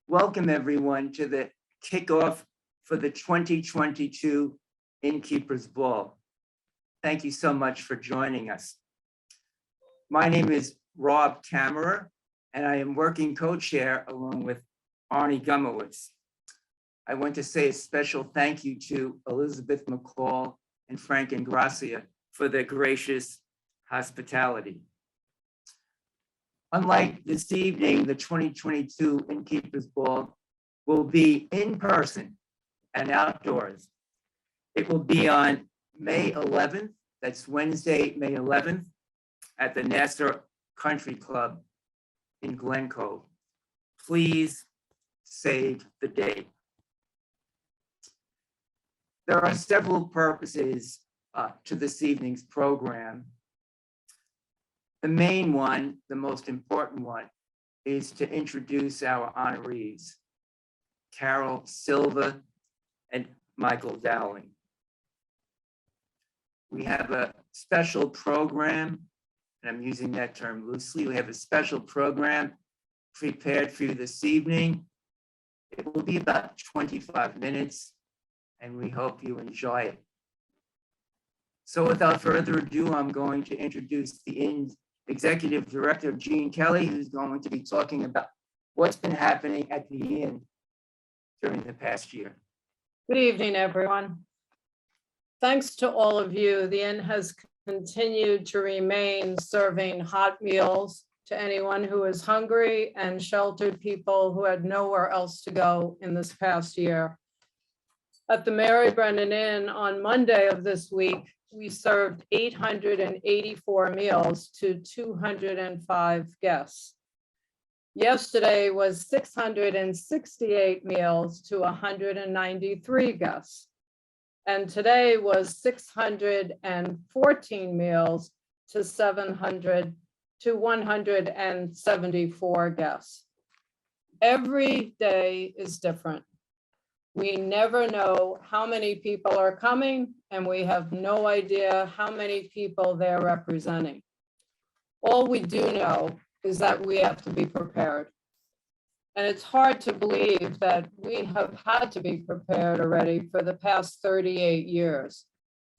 Welcome everyone to the kickoff for the 2022 INNkeepers Ball. Thank you so much for joining us. My name is Rob Kammerer, and I am working co-chair along with Arnie Gumowitz. I want to say a special thank you to Elizabeth McCall and Frank Ingracia for their gracious hospitality. Unlike this evening, the 2022 INNkeepers Ball will be in person and outdoors. It will be on May 11th, that's Wednesday, May 11th, at the Nassau Country Club in Glen Cove. Please save the date. There are several purposes to this evening's program. The main one, the most important one, is to introduce our honorees, Carol Silva and Michael Dowling. We have a special program, and I'm using that term loosely. We have a special program prepared for you this evening. It will be about 25 minutes, and we hope you enjoy it. So without further ado, I'm going to introduce the Executive Director, Gene Kelly, who's going to be talking about what's been happening at the Inn during the past year. Good evening, everyone. Thanks to all of you, the Inn has continued to remain serving hot meals to anyone who is hungry and sheltered people who had nowhere else to go in this past year. At the Mary Brennan Inn on Monday of this week, we served 884 meals to 205 guests. Yesterday was 668 meals to 193 guests. And today was 614 meals to 174 guests. Every day is different. We never know how many people are coming, and we have no idea how many people they're representing. All we do know is that we have to be prepared. And it's hard to believe that we have had to be prepared already for the past 38 years,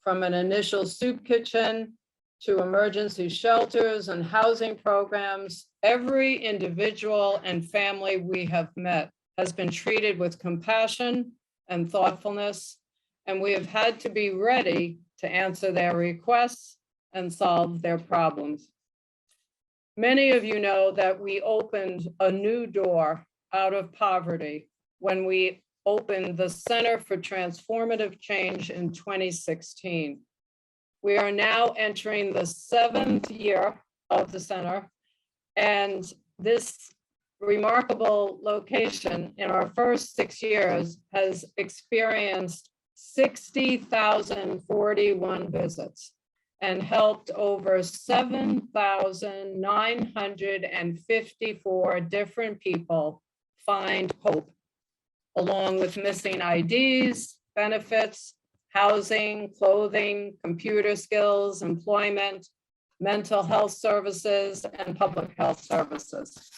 from an initial soup kitchen to emergency shelters and housing programs. Every individual and family we have met has been treated with compassion and thoughtfulness, and we have had to be ready to answer their requests and solve their problems. Many of you know that we opened a new door out of poverty when we opened the Center for Transformative Change in 2016. We are now entering the 7th year of the center, and this remarkable location in our first 6 years has experienced 60,041 visits and helped over 7,954 different people find hope, along with missing IDs, benefits, housing, clothing, computer skills, employment, mental health services, and public health services.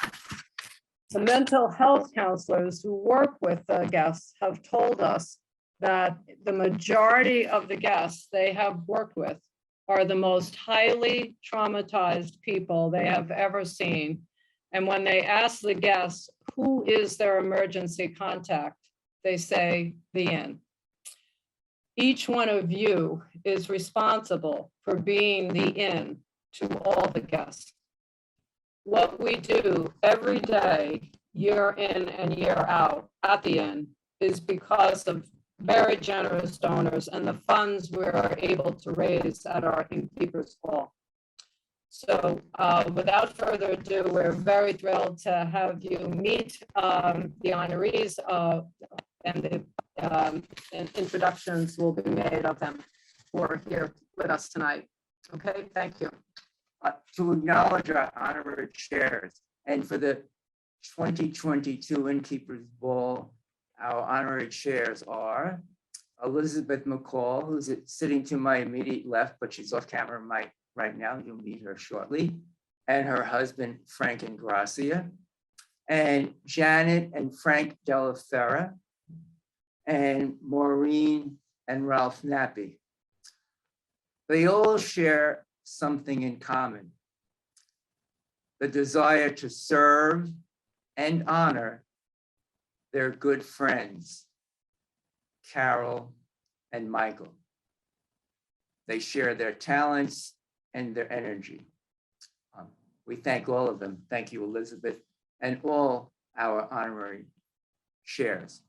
The mental health counselors who work with the guests have told us that the majority of the guests they have worked with are the most highly traumatized people they have ever seen. And when they ask the guests, who is their emergency contact, they say the Inn. Each one of you is responsible for being the Inn to all the guests. What we do every day, year in and year out at the Inn, is because of very generous donors and the funds we're able to raise at our INNkeepers Ball. So without further ado, we're very thrilled to have you meet the honorees, and the introductions will be made of them who are here with us tonight. Okay, thank you. To acknowledge our honorary chairs, and for the 2022 INNkeepers Ball, our honorary chairs are Elizabeth McCall, who's sitting to my immediate left, but she's off camera right now. You'll meet her shortly. And her husband, Frank Ingracia. and Janet and Frank Della Fera, and Maureen and Ralph Nappy. They all share something in common: the desire to serve and honor their good friends, Carol and Michael. They share their talents and their energy. We thank all of them. Thank you, Elizabeth, and all our honorary chairs.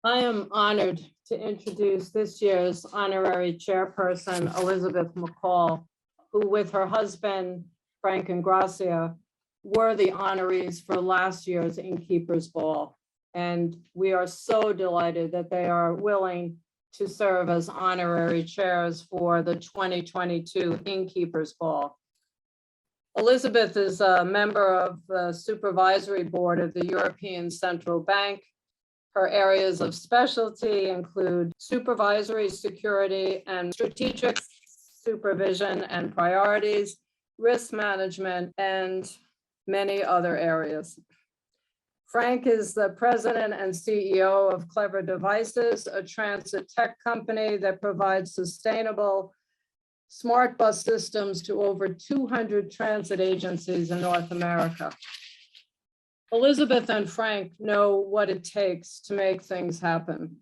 I am honored to introduce this year's honorary chairperson, Elizabeth McCall, who with her husband, Frank and Gracia, were the honorees for last year's INNkeepers Ball. And we are so delighted that they are willing to serve as honorary chairs for the 2022 INNkeepers Ball. Elizabeth is a member of the supervisory board of the European Central Bank. Her areas of specialty include supervisory, security, and strategic supervision and priorities, risk management, and many other areas. Frank is the president and CEO of Clever Devices, a transit tech company that provides sustainable smart bus systems to over 200 transit agencies in North America. Elizabeth and Frank know what it takes to make things happen,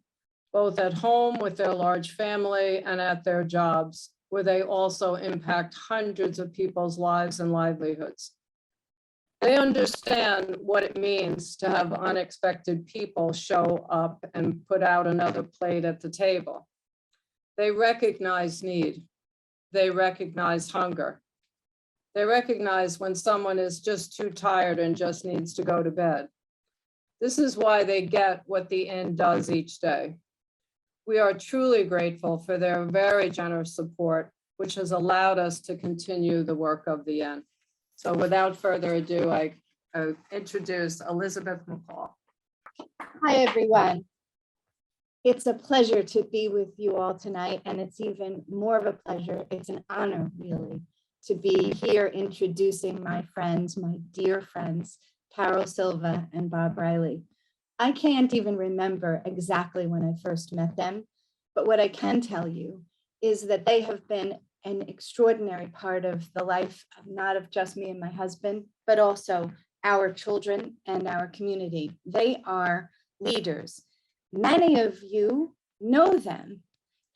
both at home with their large family and at their jobs, where they also impact hundreds of people's lives and livelihoods. They understand what it means to have unexpected people show up and put out another plate at the table. They recognize need. They recognize hunger. They recognize when someone is just too tired and just needs to go to bed. This is why they get what the Inn does each day. We are truly grateful for their very generous support, which has allowed us to continue the work of the Inn. So without further ado, I introduce Elizabeth McCall. Hi, everyone. It's a pleasure to be with you all tonight, and it's even more of a pleasure. It's an honor, really, to be here introducing my friends, my dear friends, Carol Silva and Bob Riley. I can't even remember exactly when I first met them, but what I can tell you is that they have been an extraordinary part of the life, not of just me and my husband, but also our children and our community. They are leaders. Many of you know them.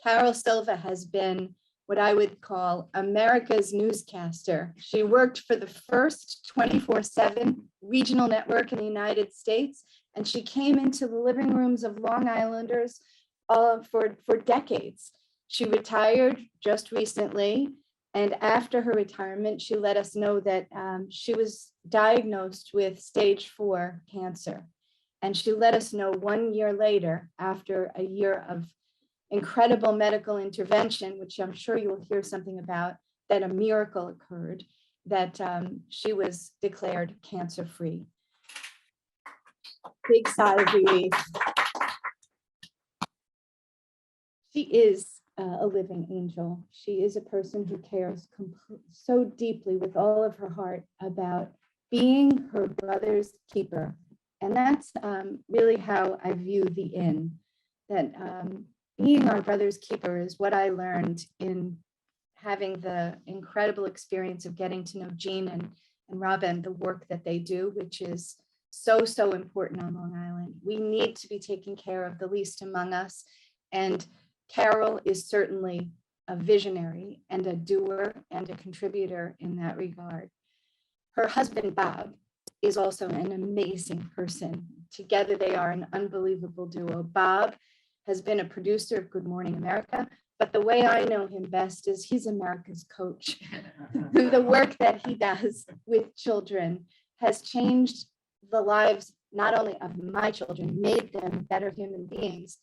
Carol Silva has been what I would call America's newscaster. She worked for the first 24/7 regional network in the United States, and she came into the living rooms of Long Islanders for decades. She retired just recently, and after her retirement, she let us know that she was diagnosed with stage 4 cancer. And she let us know 1 year later, after a year of incredible medical intervention, which I'm sure you will hear something about, that a miracle occurred, that she was declared cancer-free. Big sigh of relief. She is a living angel. She is a person who cares so deeply with all of her heart about being her brother's keeper. And that's really how I view the Inn, that being our brother's keeper is what I learned in having the incredible experience of getting to know Jean and Robin, the work that they do, which is so, so important on Long Island. We need to be taking care of the least among us. And Carol is certainly a visionary and a doer and a contributor in that regard. Her husband, Bob, is also an amazing person. Together, they are an unbelievable duo. Bob has been a producer of Good Morning America, but the way I know him best is he's America's coach. Through the work that he does with children has changed the lives, not only of my children, made them better human beings.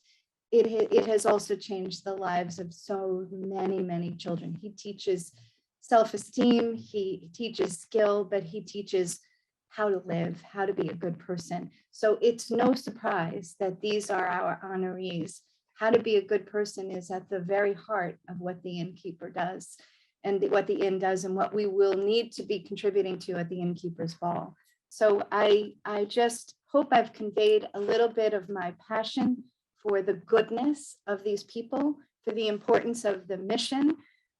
It has also changed the lives of so many, many children. He teaches self-esteem, he teaches skill, but he teaches how to live, how to be a good person. So it's no surprise that these are our honorees. How to be a good person is at the very heart of what the Innkeeper does. and what the inn does and what we will need to be contributing to at the Innkeepers Ball. So I just hope I've conveyed a little bit of my passion for the goodness of these people, for the importance of the mission,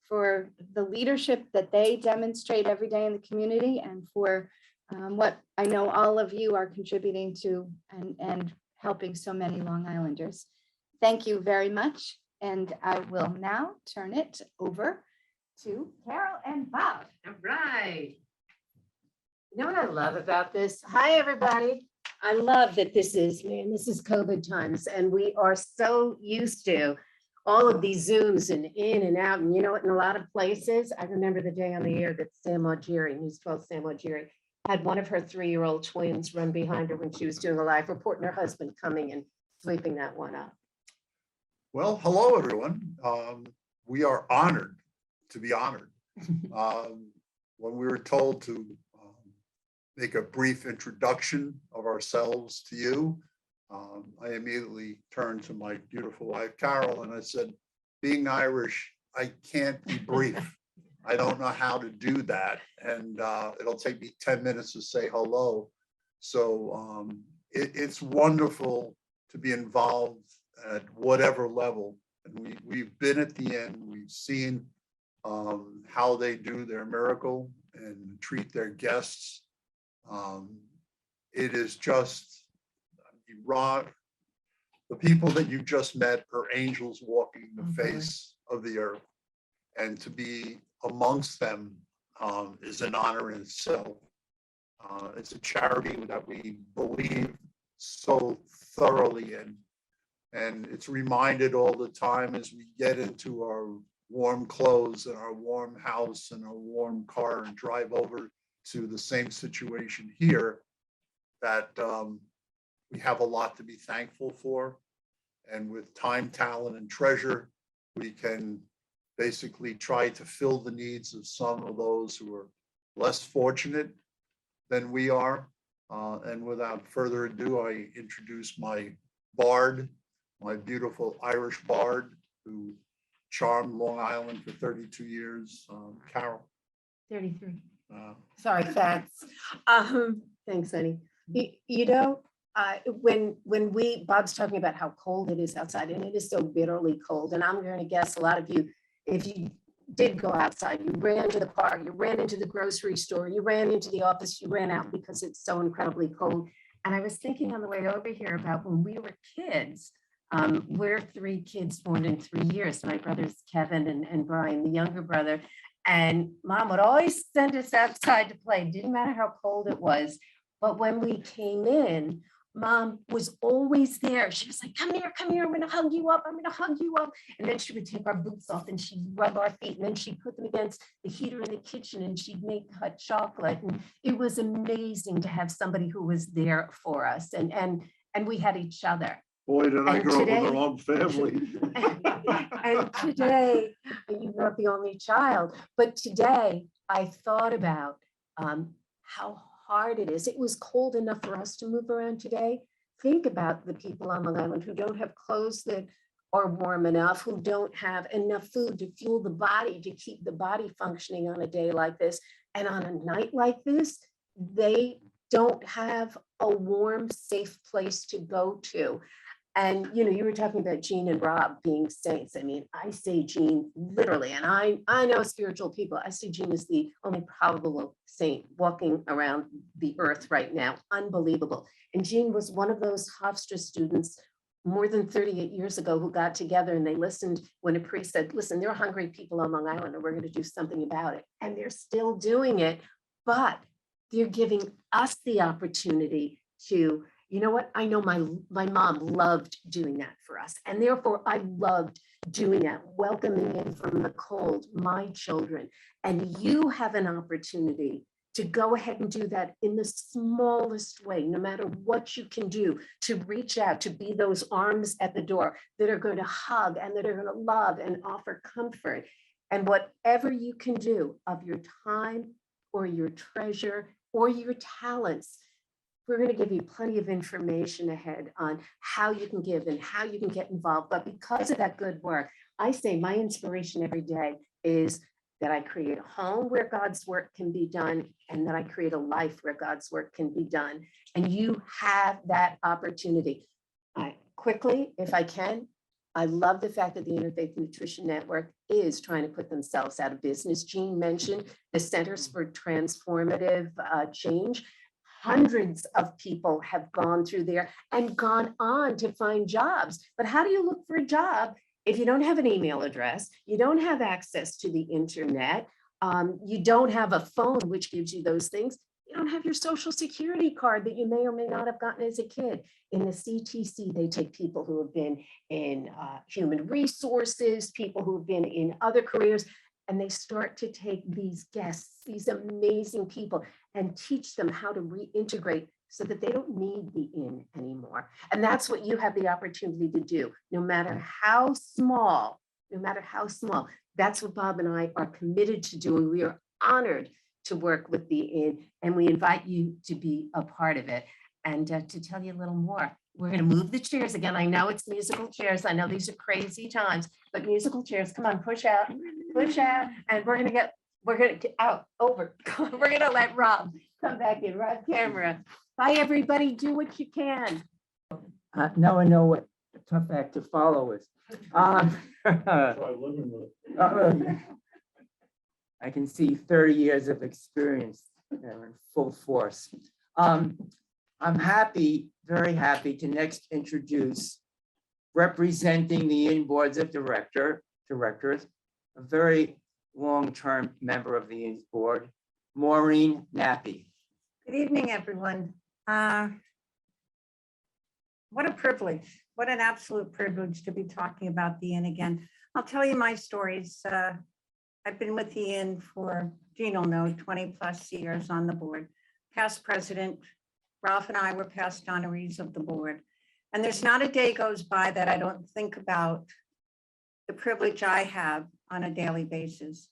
for the leadership that they demonstrate every day in the community, and for what I know all of you are contributing to and helping so many Long Islanders. Thank you very much. And I will now turn it over to Carol and Bob. All right. You know what I love about this? Hi, everybody. I love that this is COVID times, and we are so used to all of these Zooms and in and out. And you know what, in a lot of places, I remember the day on the air that Sam Augeri, News 12 Sam Augeri, had one of her 3-year-old twins run behind her when she was doing a live report, and her husband coming and sweeping that one up. Well, hello, everyone. We are honored to be honored. When we were told to make a brief introduction of ourselves to you, I immediately turned to my beautiful wife, Carol, and I said, being Irish, I can't be brief. I don't know how to do that. And it'll take me 10 minutes to say hello. So it's wonderful to be involved at whatever level. And we've been at the end, we've seen how they do their miracle and treat their guests. It is just, the people that you just met are angels walking the face of the earth. And to be amongst them is an honor in itself. It's a charity that we believe so thoroughly in. And it's reminded all the time as we get into our warm clothes and our warm house and our warm car and drive over to the same situation here, that we have a lot to be thankful for. And with time, talent, and treasure, we can basically try to fill the needs of some of those who are less fortunate than we are. And without further ado, I introduce my bard, my beautiful Irish bard who charmed Long Island for 32 years, Carol. 33. Sorry, facts. Thanks, honey. You know, when Bob's talking about how cold it is outside, and it is so bitterly cold, and I'm going to guess a lot of you, if you did go outside, you ran to the car, you ran into the grocery store, you ran into the office, you ran out because it's so incredibly cold. And I was thinking on the way over here about when we were kids. We're 3 kids born in 3 years. My brothers, Kevin and Brian, the younger brother. And Mom would always send us outside to play. Didn't matter how cold it was. But when we came in, Mom was always there. She was like, come here, I'm going to hug you up. I'm going to hug you up. And then she would take our boots off and she'd rub our feet. And then she'd put them against the heater in the kitchen and she'd make hot chocolate. And it was amazing to have somebody who was there for us. And we had each other. Boy, did I And grow up with today- the wrong family. And today, you're not the only child, but today I thought about how hard it is. It was cold enough for us to move around today. Think about the people on Long Island who don't have clothes that are warm enough, who don't have enough food to fuel the body, to keep the body functioning on a day like this. And on a night like this, they don't have a warm, safe place to go to. And, you know, you were talking about Jean and Rob being saints. I mean, I say Jean literally, and I know spiritual people. I see Jean as the only probable saint walking around the earth right now. Unbelievable. And Jean was one of those Hofstra students more than 38 years ago who got together and they listened when a priest said, listen, there are hungry people on Long Island and we're going to do something about it. And they're still doing it, but they're giving us the opportunity to, you know what? I know my mom loved doing that for us. And therefore I loved doing that, welcoming in from the cold, my children. And you have an opportunity to go ahead and do that in the smallest way, no matter what you can do, to reach out, to be those arms at the door that are going to hug and that are going to love and offer comfort. And whatever you can do of your time or your treasure or your talents, we're going to give you plenty of information ahead on how you can give and how you can get involved. But because of that good work, I say my inspiration every day is that I create a home where God's work can be done, and that I create a life where God's work can be done. And you have that opportunity. Quickly, if I can, I love the fact that the Interfaith Nutrition Network is trying to put themselves out of business. Jean mentioned the Centers for Transformative Change. Hundreds of people have gone through there and gone on to find jobs. But how do you look for a job if you don't have an email address, you don't have access to the internet, you don't have a phone, which gives you those things, you don't have your social security card that you may or may not have gotten as a kid. In the CTC, they take people who have been in human resources, people who have been in other careers, and they start to take these guests, these amazing people, and teach them how to reintegrate so that they don't need the inn anymore. And that's what you have the opportunity to do, no matter how small, That's what Bob and I are committed to doing. We are honored to work with the inn, and we invite you to be a part of it. And to tell you a little more, we're going to move the chairs again. I know it's musical chairs. I know these are crazy times, but musical chairs, come on, push out, and we're going to get out over. We're going to let Rob come back in, Rob camera. Bye, everybody. Do what you can. Now I know what a tough act to follow is. I can see 30 years of experience in full force. I'm happy, very happy to next introduce, representing the Inn Boards of Directors, a very long-term member of the Inn's board, Maureen Nappy. Good evening, everyone. What a privilege, what an absolute privilege to be talking about the Inn again. I'll tell you my stories. I've been with the Inn for, Jean will know, 20 plus years on the board. Past president, Ralph and I were past honorees of the board. And there's not a day goes by that I don't think about the privilege I have on a daily basis,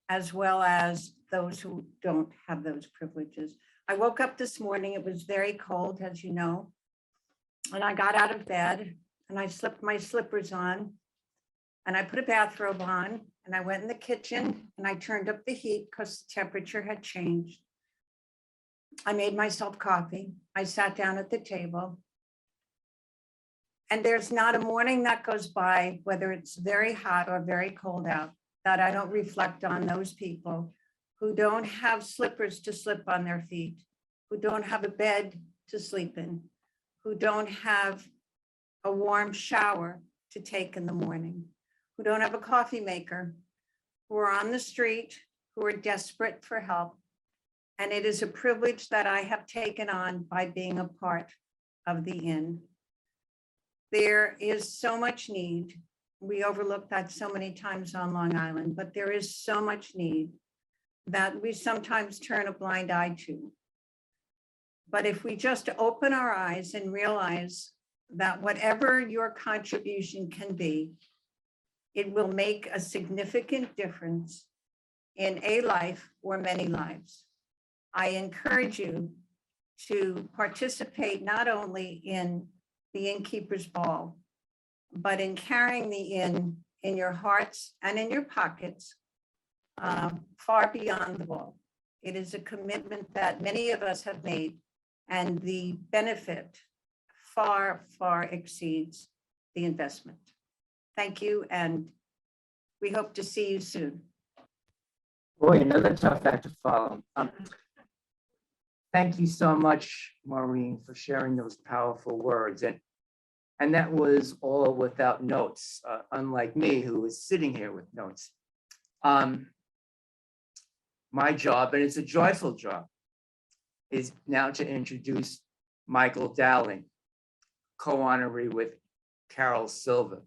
as well as those who don't have those privileges. I woke up this morning, it was very cold, as you know, and I got out of bed and I slipped my slippers on and I put a bathrobe on and I went in the kitchen and I turned up the heat because the temperature had changed. I made myself coffee. I sat down at the table. And there's not a morning that goes by, whether it's very hot or very cold out, that I don't reflect on those people who don't have slippers to slip on their feet, who don't have a bed to sleep in, who don't have a warm shower to take in the morning, who don't have a coffee maker, who are on the street, who are desperate for help. And it is a privilege that I have taken on by being a part of the Inn. There is so much need. We overlook that so many times on Long Island, but there is so much need that we sometimes turn a blind eye to. But if we just open our eyes and realize that whatever your contribution can be, it will make a significant difference in a life or many lives. I encourage you to participate not only in the Innkeepers Ball, but in carrying the Inn in your hearts and in your pockets far beyond the ball. It is a commitment that many of us have made, and the benefit far, far exceeds the investment. Thank you, and we hope to see you soon. Boy, another tough act to follow. Thank you so much, Maureen, for sharing those powerful words. And that was all without notes, unlike me, who was sitting here with notes. My job, and it's a joyful job, is now to introduce Michael Dowling, co-honoree with Carol Silva.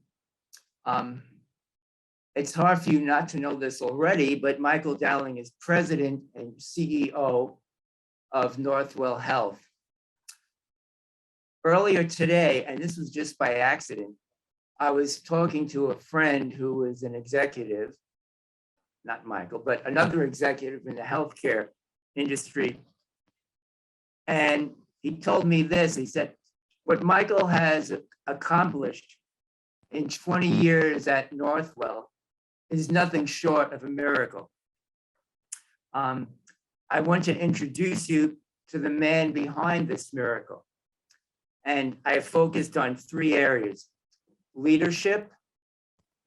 It's hard for you not to know this already, but Michael Dowling is president and CEO of Northwell Health. Earlier today, and this was just by accident, I was talking to a friend who is an executive, not Michael, but another executive in the healthcare industry. And he told me this, he said, what Michael has accomplished in 20 years at Northwell is nothing short of a miracle. I want to introduce you to the man behind this miracle. And I have focused on 3 areas: leadership,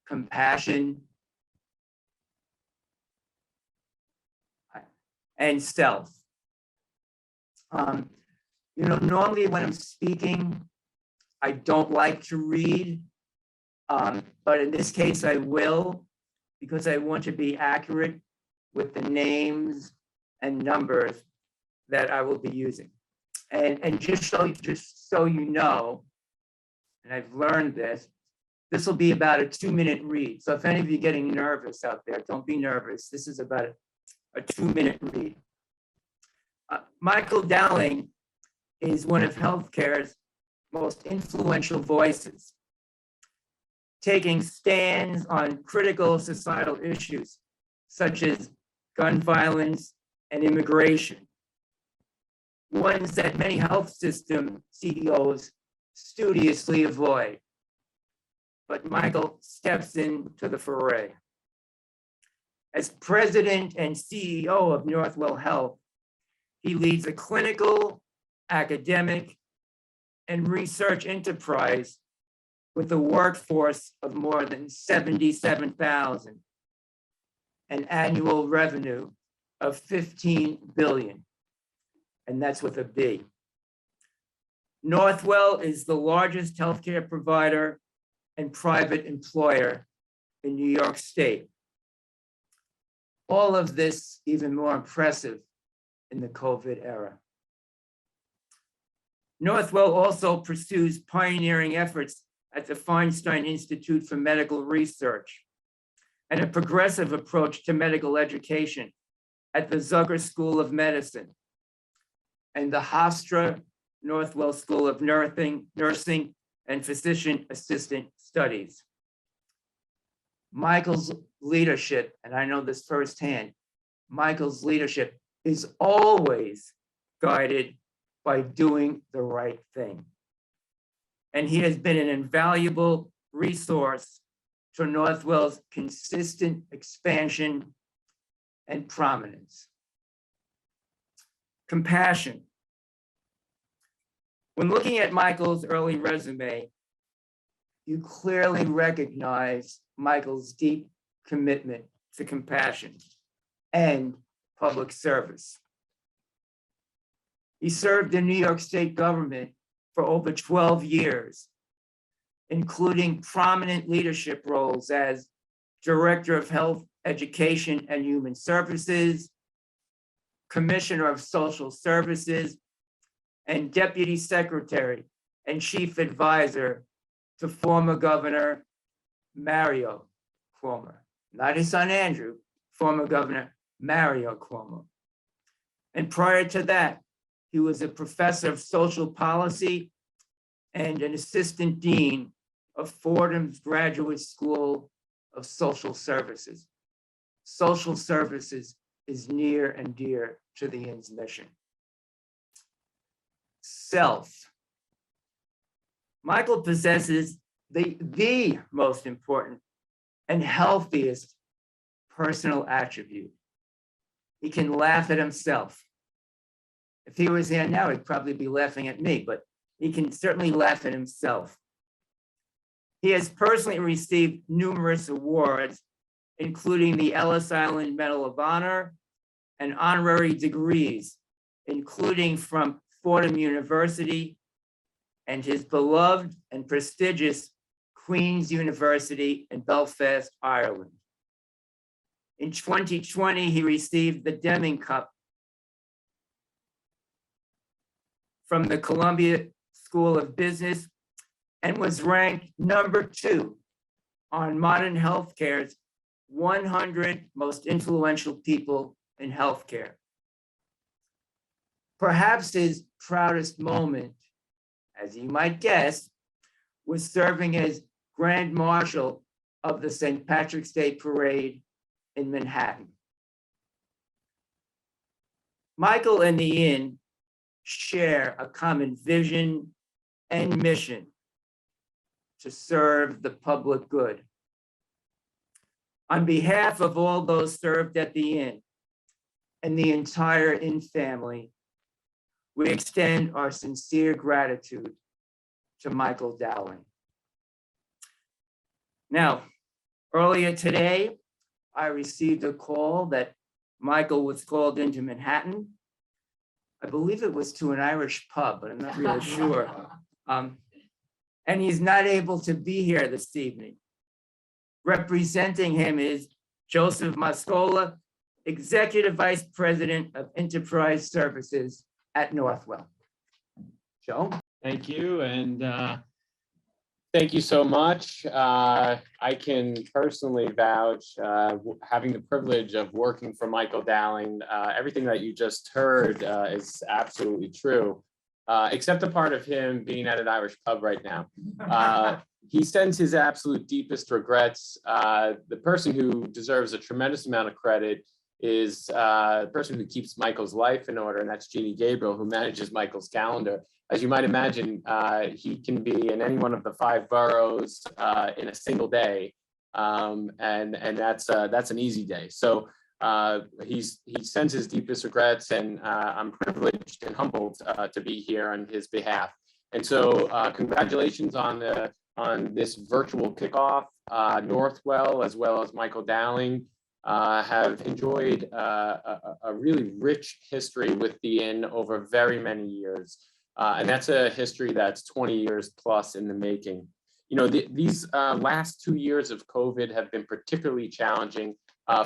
compassion, and self. Normally when I'm speaking, I don't like to read, but in this case I will, because I want to be accurate with the names and numbers that I will be using. And just so you know, and I've learned this will be about a 2-minute read. So if any of you are getting nervous out there, don't be nervous. This is about a 2-minute read. Michael Dowling is one of healthcare's most influential voices, taking stands on critical societal issues such as gun violence and immigration, ones that many health system CEOs studiously avoid. But Michael steps into the foray. As president and CEO of Northwell Health, he leads a clinical, academic, and research enterprise with a workforce of more than 77,000, an annual revenue of 15 billion, and that's with a B. Northwell is the largest healthcare provider and private employer in New York State. All of this even more impressive in the COVID era. Northwell also pursues pioneering efforts at the Feinstein Institute for Medical Research and a progressive approach to medical education at the Zucker School of Medicine and the Hofstra Northwell School of Nursing and Physician Assistant Studies. Michael's leadership, and I know this firsthand, Michael's leadership is always guided by doing the right thing. And he has been an invaluable resource to Northwell's consistent expansion and prominence. Compassion. When looking at Michael's early resume, you clearly recognize Michael's deep commitment to compassion and public service. He served in New York State government for over 12 years, including prominent leadership roles as Director of Health, Education, and Human Services, Commissioner of Social Services, and Deputy Secretary and Chief Advisor to former Governor Mario Cuomo, not his son Andrew, former Governor Mario Cuomo. And prior to that, he was a professor of social policy and an assistant dean of Fordham's Graduate School of Social Services. Social services is near and dear to the INN's mission. Self. Michael possesses the most important and healthiest personal attribute. He can laugh at himself. If he was here now, he'd probably be laughing at me, but he can certainly laugh at himself. He has personally received numerous awards, including the Ellis Island Medal of Honor and honorary degrees, including from Fordham University and his beloved and prestigious Queen's University in Belfast, Ireland. In 2020, he received the Deming Cup from the Columbia School of Business and was ranked #2 on Modern Healthcare's 100 most influential people in healthcare. Perhaps his proudest moment, as you might guess, was serving as Grand Marshal of the St. Patrick's Day Parade in Manhattan. Michael and the Inn share a common vision and mission to serve the public good. On behalf of all those served at the Inn, and the entire Inn family, we extend our sincere gratitude to Michael Dowling. Now, earlier today, I received a call that Michael was called into Manhattan. I believe it was to an Irish pub, but I'm not really sure. And he's not able to be here this evening. Representing him is Joseph Mascola, Executive Vice President of Enterprise Services at Northwell. Joe? Thank you, and thank you so much. I can personally vouch, having the privilege of working for Michael Dowling, everything that you just heard is absolutely true, except the part of him being at an Irish pub right now. He sends his absolute deepest regrets. The person who deserves a tremendous amount of credit is the person who keeps Michael's life in order, and that's Jeannie Gabriel, who manages Michael's calendar. As you might imagine, he can be in any one of the 5 boroughs in a single day, and that's an easy day. So he sends his deepest regrets, and I'm privileged and humbled to be here on his behalf. And so, congratulations on this virtual kickoff. Northwell, as well as Michael Dowling, have enjoyed a really rich history with the Inn over very many years. And that's a history that's 20 years plus in the making. You know, these last 2 years of COVID have been particularly challenging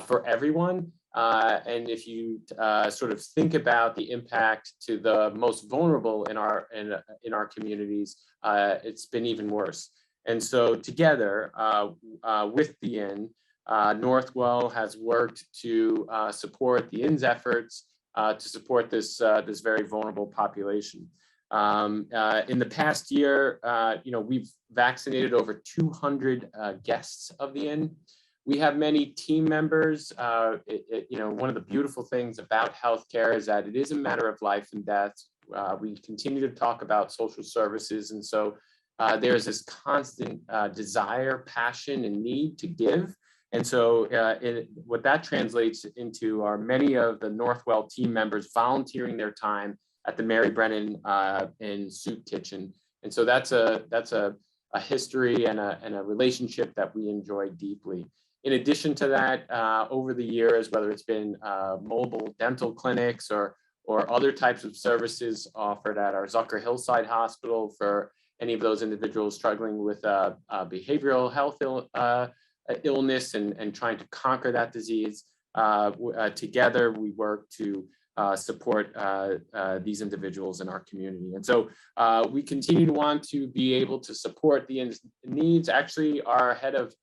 for everyone. And if you sort of think about the impact to the most vulnerable in our communities, it's been even worse. And so together with the Inn, Northwell has worked to support the Inn's efforts to support this very vulnerable population. In the past year, we've vaccinated over 200 guests of the Inn. We have many team members. One of the beautiful things about healthcare is that it is a matter of life and death. We continue to talk about social services, and so there's this constant desire, passion, and need to give. And so what that translates into are many of the Northwell team members volunteering their time at the Mary Brennan and Soup Kitchen. And so that's a history and a relationship that we enjoy deeply. In addition to that, over the years, whether it's been mobile dental clinics or other types of services offered at our Zucker Hillside Hospital for any of those individuals struggling with behavioral health illness and trying to conquer that disease, together we work to support these individuals in our community. And so we continue to want to be able to support the needs. Actually, our head of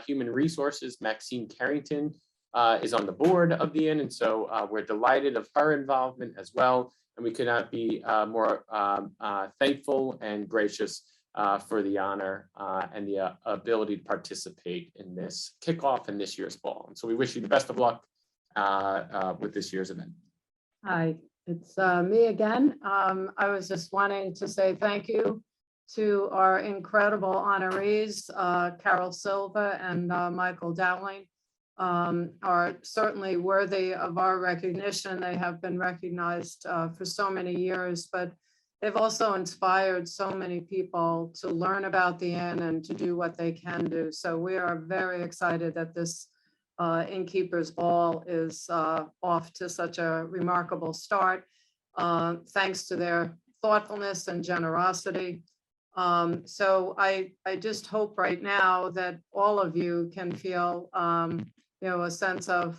human resources, Maxine Carrington, is on the board of the Inn. And so we're delighted of her involvement as well. And we could not be more thankful and gracious for the honor and the ability to participate in this kickoff and this year's ball. And so we wish you the best of luck with this year's event. Hi, it's me again. I was just wanting to say thank you to our incredible honorees, Carol Silva and Michael Dowling, are certainly worthy of our recognition. They have been recognized for so many years, but they've also inspired so many people to learn about the Inn and to do what they can do. So we are very excited that this INNkeepers Ball is off to such a remarkable start, thanks to their thoughtfulness and generosity. So I just hope right now that all of you can feel a sense of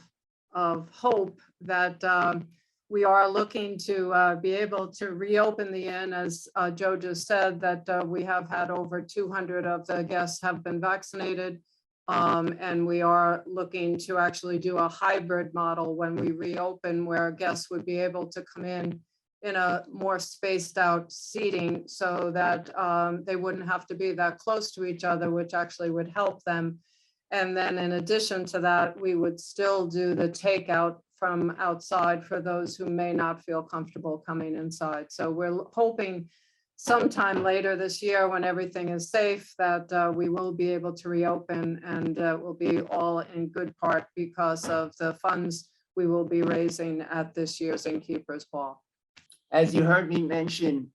hope that we are looking to be able to reopen the Inn, as Joe just said, that we have had over 200 of the guests have been vaccinated. And we are looking to actually do a hybrid model when we reopen, where guests would be able to come in a more spaced out seating so that they wouldn't have to be that close to each other, which actually would help them. And then in addition to that, we would still do the takeout from outside for those who may not feel comfortable coming inside. So we're hoping sometime later this year, when everything is safe, that we will be able to reopen, and will be all in good part because of the funds we will be raising at this year's INNkeepers Ball. As you heard me mention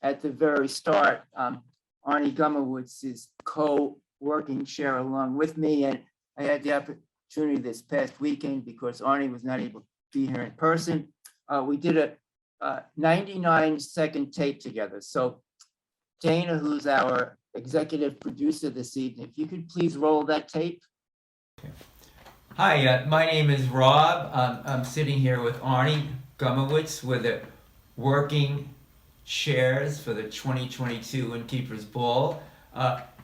at the very start, Arnie Gumowitz is co-working chair along with me, and I had the opportunity this past weekend because Arnie was not able to be here in person. We did a 99-second tape together. So Dana, who's our executive producer this evening, if you could please roll that tape. Hi, my name is Rob. I'm sitting here with Arnie Gumowitz with the working chairs for the 2022 INNkeepers Ball.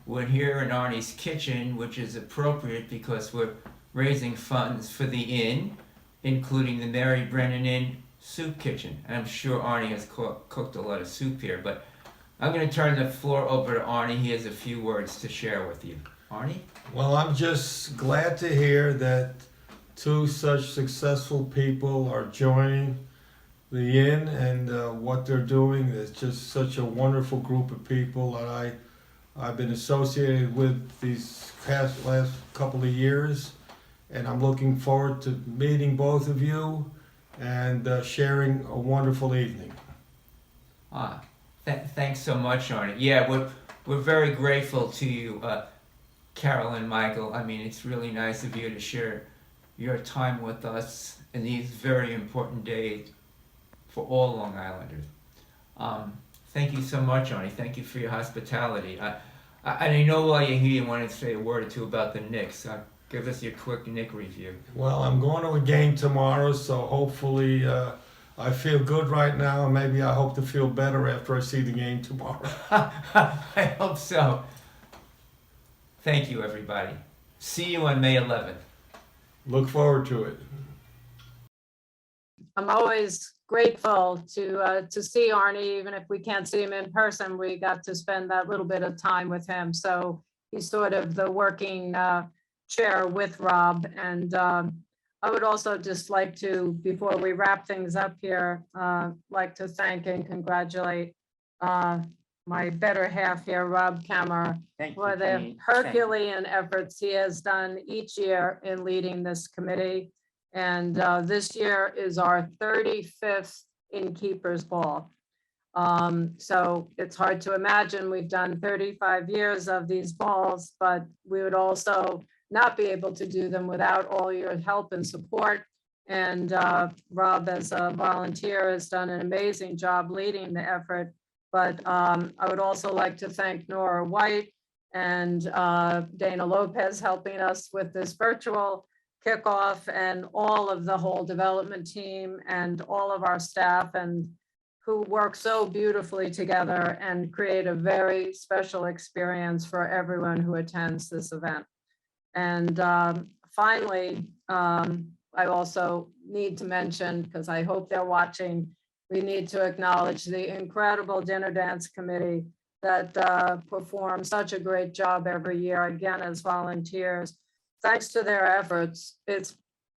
We're here in Arnie's kitchen, which is appropriate because we're raising funds for the inn, including the Mary Brennan Inn soup kitchen. And I'm sure Arnie has cooked a lot of soup here, but I'm going to turn the floor over to Arnie. He has a few words to share with you. Arnie? Well, I'm just glad to hear that two such successful people are joining the inn and what they're doing. It's just such a wonderful group of people that I've been associated with these last couple of years, and I'm looking forward to meeting both of you and sharing a wonderful evening. Thanks so much, Arnie. Yeah, we're very grateful to you, Carol and Michael. I mean, it's really nice of you to share your time with us in these very important days for all Long Islanders. Thank you so much, Arnie. Thank you for your hospitality. I know while you're here, you want to say a word or two about the Knicks. Give us your quick Knick review. Well, I'm going to a game tomorrow, so hopefully I feel good right now, and maybe I hope to feel better after I see the game tomorrow. I hope so. Thank you, everybody. See you on May 11th. Look forward to it. I'm always grateful to see Arnie, even if we can't see him in person. We got to spend that little bit of time with him. So he's sort of the working chair with Rob. And I would also just like to, before we wrap things up here, like to thank and congratulate my better half here, Rob Kammer, Thank you, for the Jane. Thank you. Herculean efforts he has done each year in leading this committee. And this year is our 35th INNkeepers Ball. So it's hard to imagine we've done 35 years of these balls, but we would also not be able to do them without all your help and support. And Rob, as a volunteer, has done an amazing job leading the effort. But I would also like to thank Nora White and Dana Lopez helping us with this virtual kickoff, and all of the whole development team and all of our staff, and who work so beautifully together and create a very special experience for everyone who attends this event. And finally, I also need to mention, because I hope they're watching, we need to acknowledge the incredible dinner dance committee that performs such a great job every year, again, as volunteers. Thanks to their efforts, it's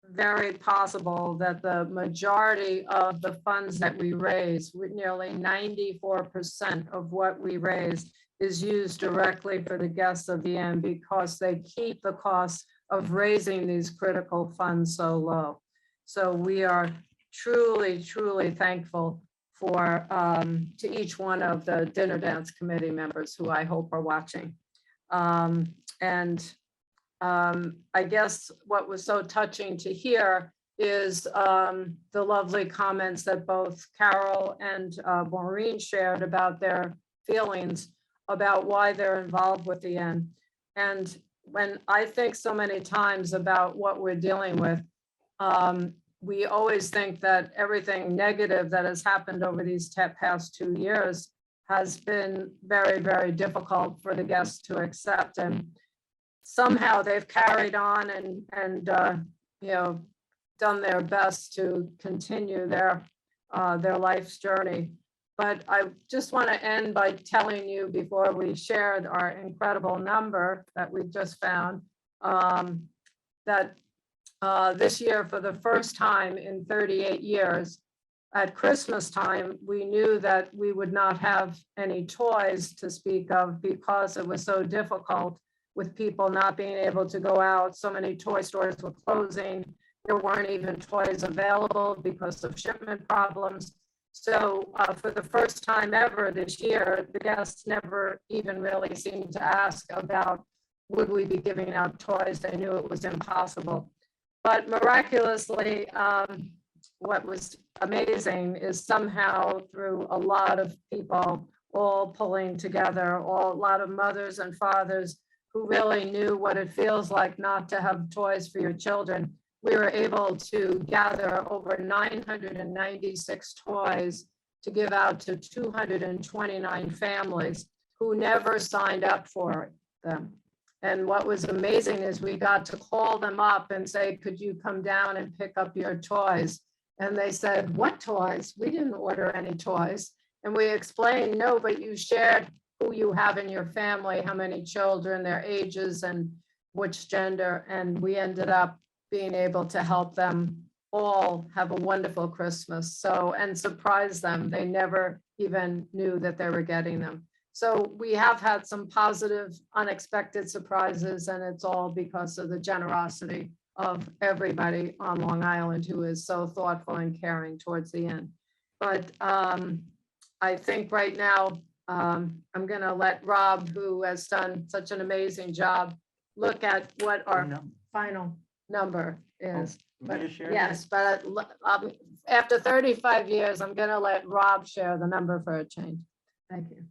very possible that the majority of the funds that we raise, with nearly 94% of what we raise, is used directly for the guests of the inn, because they keep the cost of raising these critical funds so low. So we are truly, truly thankful for to each one of the dinner dance committee members who I hope are watching. I guess what was so touching to hear is the lovely comments that both Carol and Maureen shared about their feelings about why they're involved with the inn. And when I think so many times about what we're dealing with, we always think that everything negative that has happened over these past 2 years has been very, very difficult for the guests to accept. And somehow they've carried on and you know, done their best to continue their life's journey. But I just want to end by telling you, before we shared our incredible number that we just found, that this year, for the first time in 38 years, at Christmas time, we knew that we would not have any toys to speak of because it was so difficult with people not being able to go out. So many toy stores were closing, There weren't even toys available because of shipment problems. So for the first time ever this year, the guests never even really seemed to ask about, would we be giving out toys? They knew it was impossible. But miraculously, what was amazing is somehow through a lot of people all pulling together, a lot of mothers and fathers who really knew what it feels like not to have toys for your children, we were able to gather over 996 toys to give out to 229 families who never signed up for them. And what was amazing is we got to call them up and say, could you come down and pick up your toys? And they said, what toys? We didn't order any toys. And we explained, no, but you shared who you have in your family, how many children, their ages, and which gender. And we ended up being able to help them all have a wonderful Christmas. So, and surprise them. They never even knew that they were getting them. So we have had some positive, unexpected surprises, and it's all because of the generosity of everybody on Long Island who is so thoughtful and caring towards the end. But I think right now, I'm gonna let Rob, who has done such an amazing job, look at what our final number is. Yes, but after 35 years, I'm gonna let Rob share the number for a change. Thank you.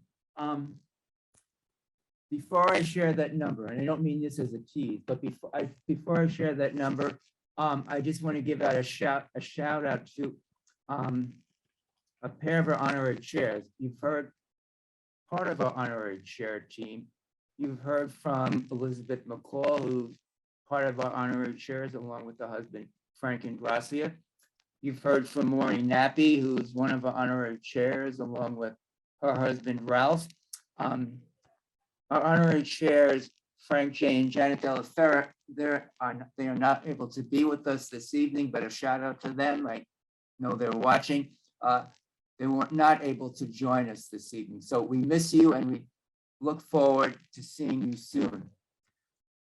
Before I share that number, and I don't mean this as a tease, but before I share that number, I just want to give out a shout out to a pair of our honorary chairs. You've heard part of our honorary chair team. You've heard from Elizabeth McCall, who's part of our honorary chairs, along with the husband, Frank Ingracia. You've heard from Maureen Nappy, who's one of our honorary chairs, along with her husband, Ralph. Our honorary chairs, Frank J. and Janet Della Ferra, they are not able to be with us this evening, but a shout out to them. I know they're watching. They were not able to join us this evening. So we miss you and we look forward to seeing you soon.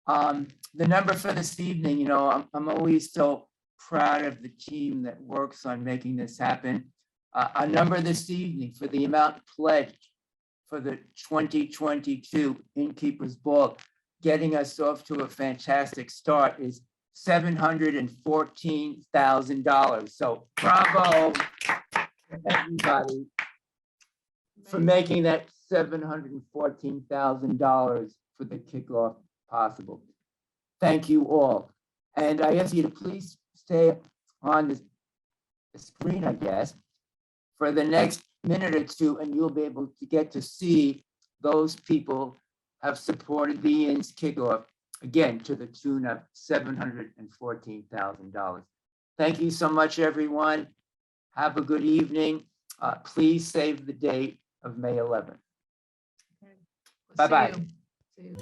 The number for this evening, you know, I'm always so proud of the team that works on making this happen. Our number this evening for the amount pledged for the 2022 INNkeepers Ball, getting us off to a fantastic start, is $714,000. So bravo, everybody, for making that $714,000 for the kickoff possible. Thank you all. And I ask you to please stay on the screen, I guess, for the next minute or two, and you'll be able to get to see those people have supported the INN's kickoff, again, to the tune of $714,000. Thank you so much, everyone. Have a good evening. Please save the date of May 11th. See Bye-bye. you.